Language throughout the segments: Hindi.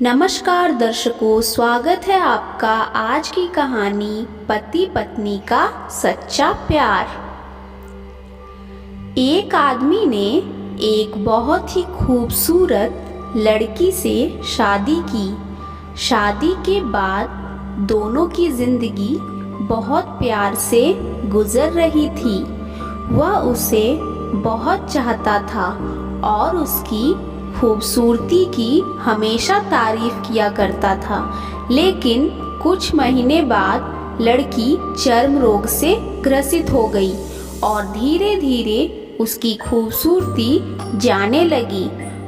नमस्कार दर्शकों, स्वागत है आपका आज की कहानी पति पत्नी का सच्चा प्यार। एक आदमी ने एक बहुत ही खूबसूरत लड़की से शादी की। शादी के बाद दोनों की जिंदगी बहुत प्यार से गुजर रही थी। वह उसे बहुत चाहता था और उसकी खूबसूरती की हमेशा तारीफ किया करता था। लेकिन कुछ महीने बाद लड़की चर्म रोग से ग्रसित हो गई और धीरे धीरे उसकी खूबसूरती जाने लगी।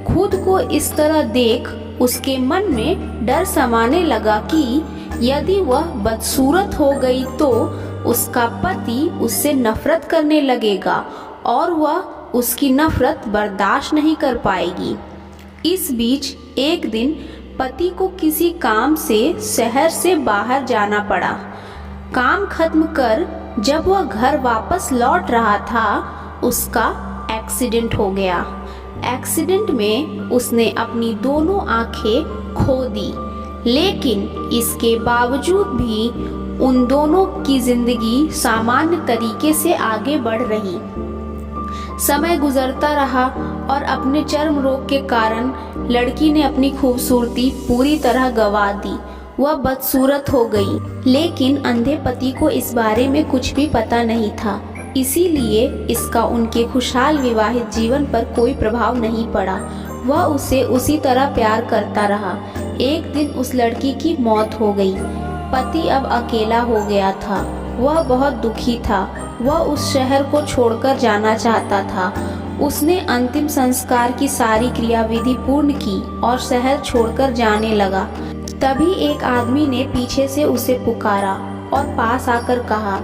खुद को इस तरह देख उसके मन में डर समाने लगा कि यदि वह बदसूरत हो गई तो उसका पति उससे नफरत करने लगेगा और वह उसकी नफरत बर्दाश्त नहीं कर पाएगी। इस बीच एक दिन पति को किसी काम से शहर से बाहर जाना पड़ा। काम खत्म कर जब वह घर वापस लौट रहा था, उसका एक्सीडेंट हो गया। एक्सीडेंट में उसने अपनी दोनों आंखें खो दी, लेकिन इसके बावजूद भी उन दोनों की जिंदगी सामान्य तरीके से आगे बढ़ रही। समय गुजरता रहा और अपने चर्म रोग के कारण लड़की ने अपनी खूबसूरती पूरी तरह गंवा दी। वह बदसूरत हो गई, लेकिन अंधे पति को इस बारे में कुछ भी पता नहीं था। इसीलिए इसका उनके खुशहाल विवाहित जीवन पर कोई प्रभाव नहीं पड़ा। वह उसे उसी तरह प्यार करता रहा। एक दिन उस लड़की की मौत हो गई। पति अब अकेला हो गया था। वह बहुत दुखी था। वह उस शहर को छोड़कर जाना चाहता था। उसने अंतिम संस्कार की सारी क्रियाविधि पूर्ण की और शहर छोड़कर जाने लगा। तभी एक आदमी ने पीछे से उसे पुकारा और पास आकर कहा,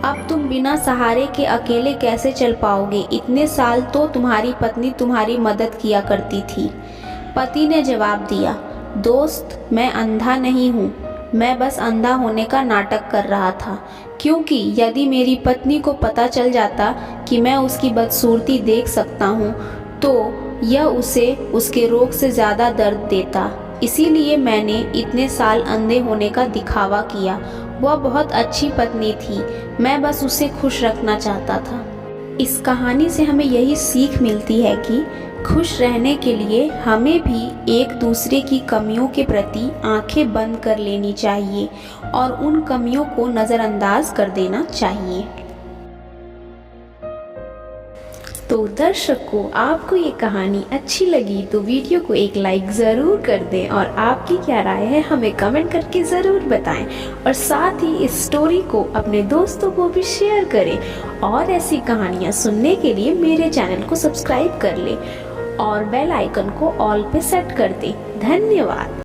अब तुम बिना सहारे के अकेले कैसे चल पाओगे? इतने साल तो तुम्हारी पत्नी तुम्हारी मदद किया करती थी। पति ने जवाब दिया, दोस्त, मैं अंधा नहीं हूँ। मैं बस अंधा होने का नाटक कर रहा था, क्योंकि यदि मेरी पत्नी को पता चल जाता कि मैं उसकी बदसूरती देख सकता हूँ तो यह उसे उसके रोग से ज़्यादा दर्द देता। इसीलिए मैंने इतने साल अंधे होने का दिखावा किया। वह बहुत अच्छी पत्नी थी। मैं बस उसे खुश रखना चाहता था। इस कहानी से हमें यही सीख मिलती है कि खुश रहने के लिए हमें भी एक दूसरे की कमियों के प्रति आंखें बंद कर लेनी चाहिए और उन कमियों को नज़रअंदाज कर देना चाहिए। तो दर्शकों, आपको ये कहानी अच्छी लगी तो वीडियो को एक लाइक ज़रूर कर दें और आपकी क्या राय है हमें कमेंट करके ज़रूर बताएं और साथ ही इस स्टोरी को अपने दोस्तों को भी शेयर करें और ऐसी कहानियाँ सुनने के लिए मेरे चैनल को सब्सक्राइब कर लें और बेल आइकन को ऑल पे सेट कर दें। धन्यवाद।